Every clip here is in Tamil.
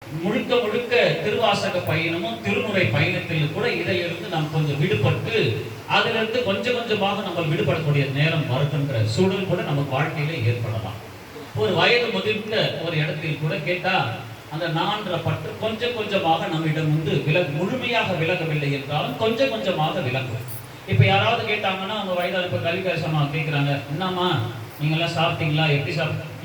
முழுக்க முழுக்க திருவாசக பயணமும் திருமுறை பயணத்தில் கூட இதிலிருந்து நாம் கொஞ்சம் விடுபட்டு அதிலிருந்து கொஞ்சம் கொஞ்சமாக நம்ம விடுபடக்கூடிய நேரம் வருகின்ற சூழல் கூட நமக்கு வாழ்க்கையில ஏற்படலாம். ஒரு வயது முதிர்ந்த ஒரு இடத்தில் கூட கேட்டா அந்த நான்ற பற்று கொஞ்சம் கொஞ்சமாக நம்மிடம் முழுமையாக விலகவில்லை என்றாலும் கொஞ்சம் கொஞ்சமாக விலகும். இப்ப யாராவது கேட்டாங்கன்னா அவங்க வயதான இப்ப கல்விக்காரசமா கேட்கிறாங்க, என்னம்மா நீங்களாம் சாப்பிட்டீங்களா, எப்படி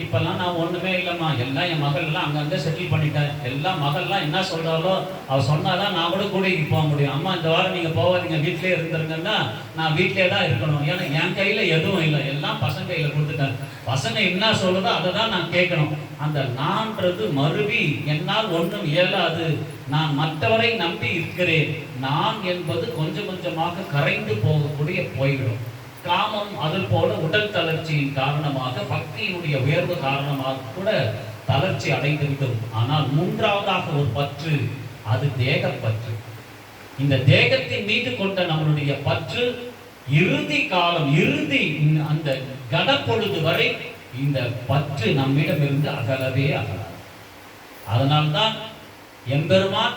இப்பெல்லாம் நான் ஒண்ணுமே இல்லைம்மா, எல்லாம் என் மகள் எல்லாம் அங்கங்க செட்டில் பண்ணிட்டேன், எல்லாம் மகள்லாம் என்ன சொல்றாலோ அவ சொன்னாதான் நான் கூட கூடைக்கு போக முடியும். அம்மா இந்த வாரம் நீங்க போவாதீங்க, வீட்டிலே இருந்துருங்கன்னா நான் வீட்டிலே தான் இருக்கணும், ஏன்னா என் கையில எதுவும் இல்லை, எல்லாம் பசங்க கையில கொடுத்துட்டேன், பசங்க என்ன சொல்லுதோ அதை தான் நான் கேட்கணும். அந்த நான்றது மறுவி என்னால் ஒன்றும் இயலாது, நான் மற்றவரை நம்பி இருக்கிறேன், நான் என்பது கொஞ்சம் கொஞ்சமாக கரைந்து போகக்கூடிய போய்விடும். காமம் அதில் போல உடல் தளர்ச்சியின் காரணமாக பக்தியினுடைய உயர்வு காரணமாக கூட தளர்ச்சி அடைந்துவிடும். ஆனால் மூன்றாவதாக ஒரு பற்று, அது தேகப்பற்று. இந்த தேகத்தின் மீது கொண்ட நம்மளுடைய பற்று இறுதி காலம், இறுதி அந்த கடப்பொழுது வரை இந்த பற்று நம்மிடமிருந்து அகலவே அகலாது. அதனால்தான் எம்பெருமான்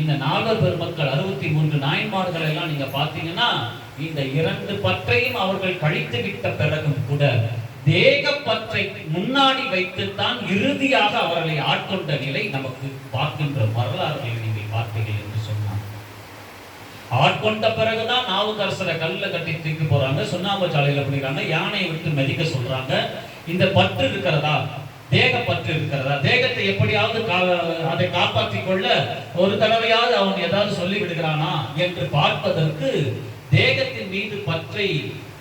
இந்த நால்வர் பெருமக்கள் 63 நாயன்மார்கள் எல்லாம் நீங்க பார்த்தீங்கன்னா இந்த 2 பற்றையும் அவர்கள் கழித்து விட்ட பிறகும் கூட தேக பற்றை முன்னாடி வைத்துத்தான் இறுதியாக அவர்களை ஆட்கொண்ட நிலை நமக்கு பார்க்கின்ற வரலாறுகளை நீங்கள் பார்த்தீர்கள் என்று சொன்னார். ஆட்கொண்ட பிறகுதான் நாவுக்கரசரை கல்ல கட்டி தூக்கி போறாங்க, சுண்ணாம்பு சாலையில பிடிக்கிறாங்க, யானையை விட்டு மெதிக்க சொல்றாங்க. இந்த பற்று இருக்கிறதா, தேக பற்று இருக்கிறதா, தேகத்தை எப்படியாவது அதை காப்பாற்றிக் கொள்ள ஒரு தடவையாவது அவன் ஏதாவது சொல்லி விடுகிறானா என்று பார்ப்பதற்கு தேகத்தின் மீது பற்றை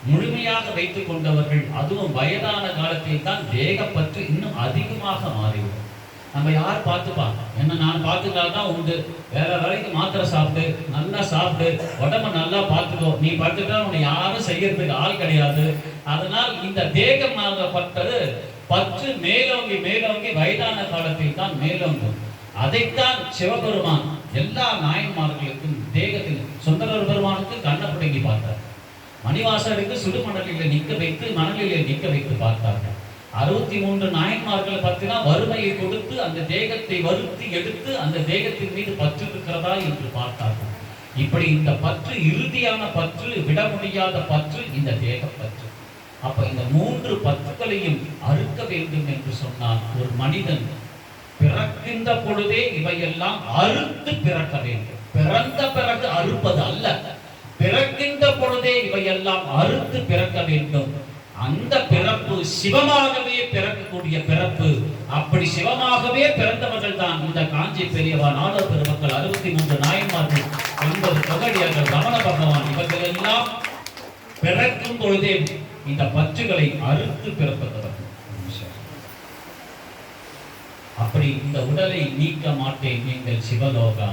முழுமையாக வைத்துக் கொண்டவர்கள், அதுவும் வயதான காலத்தில் தான் தேக பற்று இன்னும் அதிகமாக மாறிவிடும். நம்ம யார் பார்த்துப்பாங்க, என்ன நான் பார்த்துட்டால்தான் உண்டு, வேற வேலைக்கு மாத்திரை சாப்பிட்டு நல்லா சாப்பிட்டு உடம்ப நல்லா பார்த்துக்கோ, நீ பார்த்துட்டா உன்னை யாரும் செய்யறதுக்கு ஆள் கிடையாது. அதனால் இந்த தேகமாகப்பட்டது பற்று மேலோங்கி மேலோங்கி வயதான காலத்தில் தான் மேலோங்கும். அதைத்தான் சிவபெருமான் எல்லா நாயன்மார்களுக்கும் தேகத்தில் சுந்தரர் பெருமானுக்கு கண்ணை பிடுங்கி பார்த்தார், மணிவாசருக்கு சுடுமணலிலே நிற்க வைத்து மணலிலே நிற்க வைத்து பார்த்தார்கள். 63 நாயன்மார்கள் பற்றினா வறுமையை கொடுத்து அந்த தேகத்தை வருத்தி எடுத்து அந்த தேகத்தின் மீது பற்று இருக்கிறதா என்று பார்த்தார்கள். இப்படி இந்த பற்று இறுதியான பற்று, விட முடியாத பற்று இந்த தேக பற்று. அப்ப இந்த 3 பற்றுகளையும் அறுக்க வேண்டும் என்று சொன்னால் ஒரு மனிதன் பிறக்கின்ற பொழுதே இவையெல்லாம் அறுத்து பிறக்க வேண்டும். பிறந்த பிறகு அறுப்பது அல்ல, பிறக்கின்ற பொழுதே இவையெல்லாம் அறுத்து பிறக்க வேண்டும். அந்த பிறப்பு சிவமாகவே பிறக்கக்கூடிய பிறப்பு. அப்படி சிவமாகவே பிறந்தவர்கள் தான் இந்த காஞ்சி பெரியவா, நால்வர் பெருமக்கள், 63 நாயன்மார்கள், 9 தொகையர்கள், ரமண பகவான், இவர்கள் எல்லாம் பிறக்கும் பொழுதே இந்த பற்றுகளை அறுத்து பிறப்பதற்கு. அப்படி இந்த உடலை நீக்க மாட்டேன் எங்கள் சிவலோகா,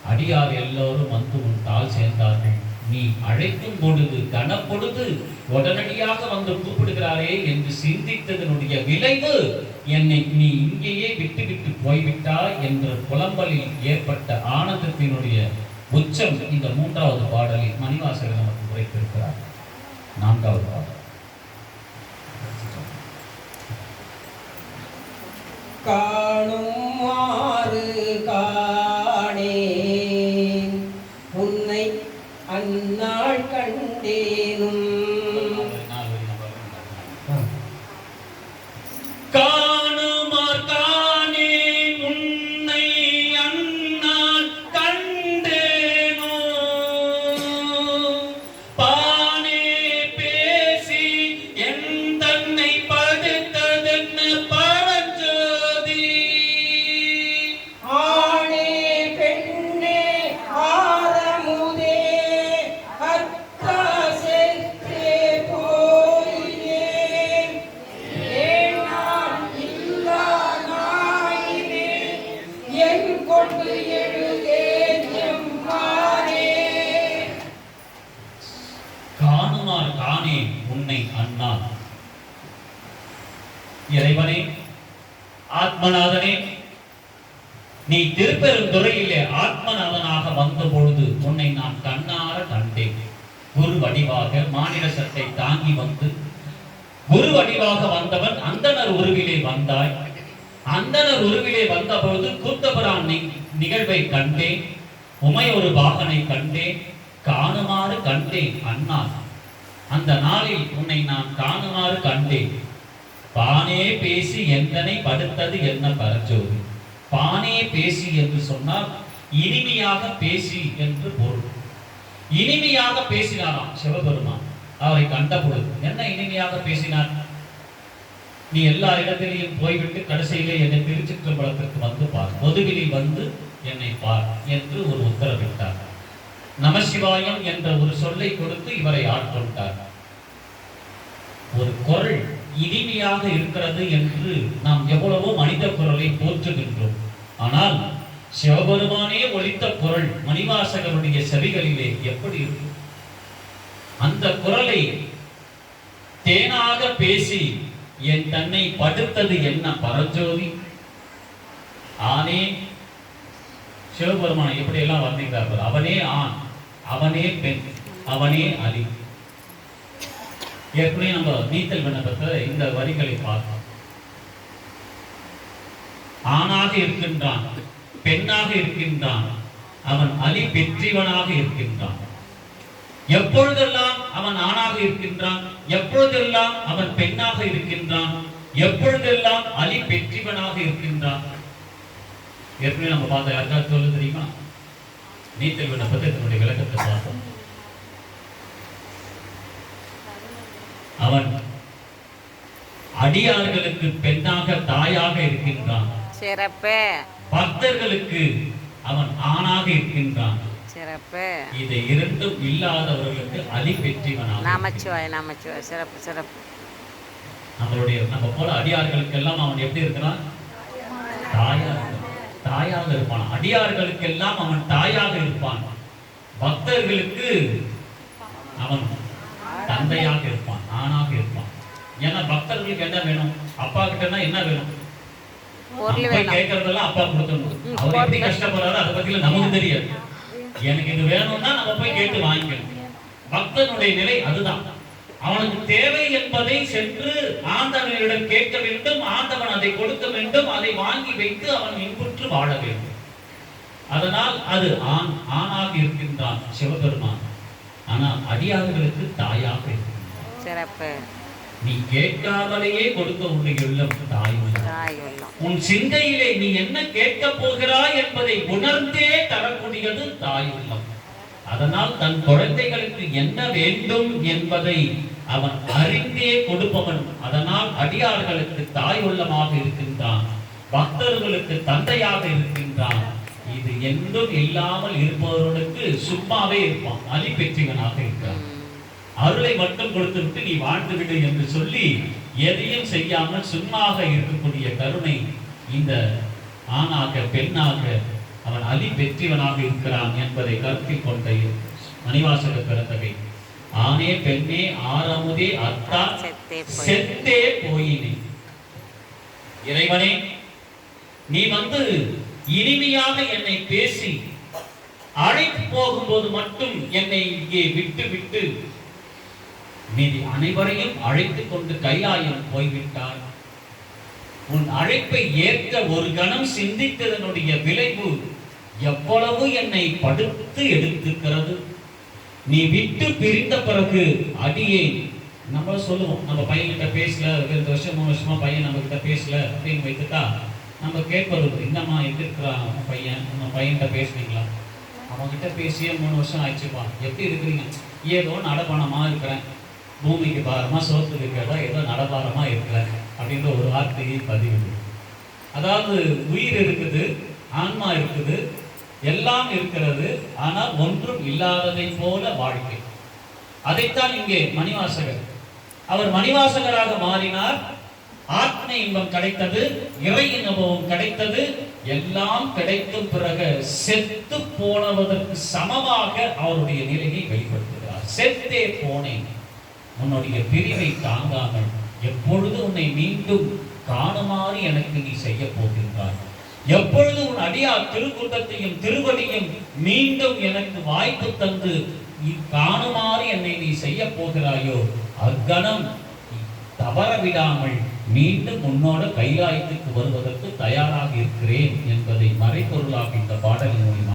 அடியார் எல்லோரும் வந்து உன் தாள் சேர்ந்தார்கள், நீ அழைக்கும் பொழுது கனப்பொழுது உடனடியாக வந்து கூப்பிடுகிறாரே என்று சிந்தித்ததனுடைய விளைவு என்னை நீ இங்கேயே விட்டு விட்டு போய்விட்டாய் என்ற புலம்பலில் ஏற்பட்ட ஆனந்தத்தினுடைய உச்சம் இந்த 3வது பாடலில் மணிவாசகர் நமக்கு உரைத்திருக்கிறார். 4வது பாடல். காணுமாறு காணேன் உன்னை அந்நாள் கண்டேனும், காணுமாறு காணேன் உன்னை அந்நாள் கண்டேனோ, பானே பேசி என் தன்னை படுத்ததென்ன பரஞ்சோதி, ஆணே பெண்ணே ஆரமுதே அத்தா செற்றே போயினேன், ஏனான் இல்லா நாயினே என் கொண்டு எழுதேன் எம்மானே. காணுமாறு காணேன் உன்னை அண்ணான். இறைவனே, ஆத்மநாதனே, நீ திருப்பெருந்துறையிலே ஆத்மநாதனாக வந்த பொழுது உன்னை நான் கண்ணார கண்டேன். குரு வடிவாக மானிட சட்டை தாங்கி வந்து குரு வடிவாக வந்தவன் அந்தனர் உருவிலே வந்தாய். அந்தனர் உருவிலே வந்தபோது கூத்தபிரான் நிகழ்வை கண்டேன், உமை ஒரு பாகனை கண்டேன், காணுமாறு கண்டேன் அண்ணா. அந்த நாளில் உன்னை நான் காணுமாறு கண்டேன். பானே பேசி எந்தனை படுத்தது என்ன பரஞ்சோதி. பானே பேசி என்று சொன்னால் இனிமையாக பேசி என்று பொருள். இனிமையாக பேசினாராம் சிவபெருமான் அவரை கண்ட பொழுது. என்ன இனிமையாக பேசினார்? நீ எல்லா இடத்திலையும் போய்விட்டு கடைசியிலே என்னை திருச்சிற்றம்பலத்திற்கு வந்து பார், பொதுவிலில் வந்து என்னை பார் என்று ஒரு உத்தரவிட்டார். நமசிவாயம் என்ற ஒரு சொல்லை கொடுத்து இவரை ஆட்கொண்டார். ஒரு குரல் இனிமையாக இருக்கிறது என்று நாம் எவ்வளவோ மனித குரலை போற்றுகின்றோம். ஆனால் சிவபெருமானே ஒலித்த குரல் மணிவாசகருடைய செவிகளிலே எப்படி இருக்கும்? அந்த குரலை தேனாக பேசி என் தன்னை படுத்தது என்ன பரஞ்சோதி. ஆனே சிவபெருமானை எப்படி எல்லாம் வர்ணிக்கிறார்கள். அவனே ஆண், அவனே பெண், அவனே அலி. ஏற்கனவே நம்ம நீத்தல் விண்ணப்பத்தை இந்த வரிகளை பார்த்தோம். ஆணாக இருக்கின்றான், பெண்ணாக இருக்கின்றான், அவன் அலி பெற்றிவனாக இருக்கின்றான். எப்பொழுதெல்லாம் அவன் ஆணாக இருக்கின்றான், எப்பொழுதெல்லாம் அவன் பெண்ணாக இருக்கின்றான், எப்பொழுதெல்லாம் அலி பெற்றிவனாக இருக்கின்றான். ஏற்கனவே நம்ம பார்த்த யாருக்காவது சொல்ல தெரியுமா? நீத்தல் விண்ணப்பத்தை தன்னுடைய விளக்கத்தை பார்த்தோம். அவன் அடியார்களுக்கு பெண்ணாக தாயாக இருக்கின்றான். சிறப்பு. பக்தர்களுக்கு அவன் ஆணாக இருக்கின்றான். சிறப்பு. இதை இரண்டும் இல்லாதவர்களுக்கு அலி பெற்றிவனாக. நமச்சிவாய நமச்சிவாய. சிறப்பு சிறப்பு. நம்ம போல அடியார்களுக்கு எல்லாம் அவன் எப்படி இருக்கிறான்? தாயாக இருப்பான். அடியார்களுக்கு எல்லாம் அவன் தாயாக இருப்பான். பக்தர்களுக்கு அவன் தந்தையாக இருப்பான், ஆணாக இருப்பான். ஏன்னா பக்தர்களுக்கு என்ன வேணும்? அப்பா கிட்டனா என்ன வேணும்? கேட்கறதெல்லாம் அப்பா கொடுக்கணும். அவர் எப்படி கஷ்டப்படுறாரு அதை பத்தி நமக்கு தெரியாது. எனக்கு இது வேணும்னா நம்ம போய் கேட்டு வாங்கிக்கணும். பக்தனுடைய நிலை அதுதான். அவனுக்கு தேவை என்பதை சென்று ஆண்டவனிடம் கேட்க வேண்டும். ஆண்டவன் அதை கொடுக்க வேண்டும். அதை வாங்கி வைத்து அவன் இன்புற்று வாழ வேண்டும். அதனால் அது ஆணாக இருக்கின்றான் சிவபெருமான். ஆனால் அடியார்களுக்கு தாயாக இருக்கின்றான். சிறப்பு. நீ கேட்காமலேயே கொடுக்க உன்னுடைய உள்ளம் தாய் உள்ளம். உன் சிந்தையிலே நீ என்ன கேட்க போகிறாய் என்பதை உணர்ந்தே தரக்கூடியது தாய் உள்ளம். அதனால் தன் குழந்தைகளுக்கு என்ன வேண்டும் என்பதை அவன் அறிந்தே கொடுப்பவன். அதனால் அடியார்களுக்கு தாய் உள்ளமாக இருக்கின்றான், பக்தர்களுக்கு தந்தையாக இருக்கின்றான். இது என்றும் இல்லாமல் இருப்பவர்களுக்கு சும்மாவே இருப்பான், அலி பெற்றிவனாக இருக்கிறான். அருளை மட்டும் கொடுத்துவிட்டு நீ வாழ்ந்து விடு என்று சொல்லி எதையும் செய்யாமல் சும்மாக இருக்கக்கூடிய கருணை இந்த ஆணாக பெண்ணாக அவன் அலி பெற்றிவனாக இருக்கிறான் என்பதை கருத்தில் கொண்ட மணிவாசக பிறந்தகை. ஆனே பெண்ணே ஆரமுதே அத்தா செத்தே போயினே. இறைவனே, நீ வந்து இனிமையாக என்னை பேசி அழைத்து போகும்போது மட்டும் என்னை இங்கே விட்டு விட்டு மீதி அனைவரையும் அழைத்து கொண்டு கைலாயம் போய்விட்டார். உன் அழைப்பை ஏற்க ஒரு கணம் சிந்தித்ததனுடைய விளைவு எவ்வளவு என்னை படுத்து எடுத்துக்கிறது. நீ விட்டு பிரிந்த பிறகு அடியே நம்ம சொல்லுவோம், நம்ம பையன்கிட்ட பேசல, 2 வருஷம் 3 வருஷமா பையன் நம்ம கிட்ட பேசல அப்படின்னு வைத்துட்டா நம்ம கேட்பது, என்னம்மா எப்படி இருக்கிறான் உன் பையன், உங்க பையன்கிட்ட பேசுனீங்களா? அவன்கிட்ட பேசியே 3 வருஷம் ஆயிடுச்சுப்பா, எப்படி இருக்கிறீங்க? ஏதோ நடபானமா இருக்கிறேன், பூமிக்கு பாரமா சோத்து இருக்கிறதா, ஏதோ நடபாரமா இருக்கிறேன் அப்படின்ற ஒரு வார்த்தையை பதிவு. அதாவது உயிர் இருக்குது, ஆன்மா இருக்குது, எல்லாம் இருக்கிறது, ஆனால் ஒன்றும் இல்லாததை போல வாழ்க்கை. அதைத்தான் இங்கே மணிவாசகர், அவர் மணிவாசகராக மாறினார். ஆத்ம இன்பம் கிடைத்தது, இறை அனுபவம் கிடைத்தது, எல்லாம் கிடைக்கும் பிறகு செத்து போனதற்கு சமமாக அவருடைய நிலையை வெளிப்படுத்துகிறார். செத்தே போனேன், உன்னுடைய பிரிவை தாங்காமல் எப்பொழுது உன்னை மீண்டும் காணுமாறு எனக்கு நீ செய்ய போகின்றாய், எப்பொழுது உன் அடியார் திருக்கூட்டத்தையும் திருவடியும் மீண்டும் எனக்கு வாய்ப்பு தந்து நீ காணுமாறு என்னை நீ செய்ய போகிறாயோ, அக்கணம் தவற விடாமல் மீண்டும் உன்னோட கைலாயத்துக்கு வருவதற்கு தயாராக இருக்கிறேன் என்பதை மறைபொருளாக இந்த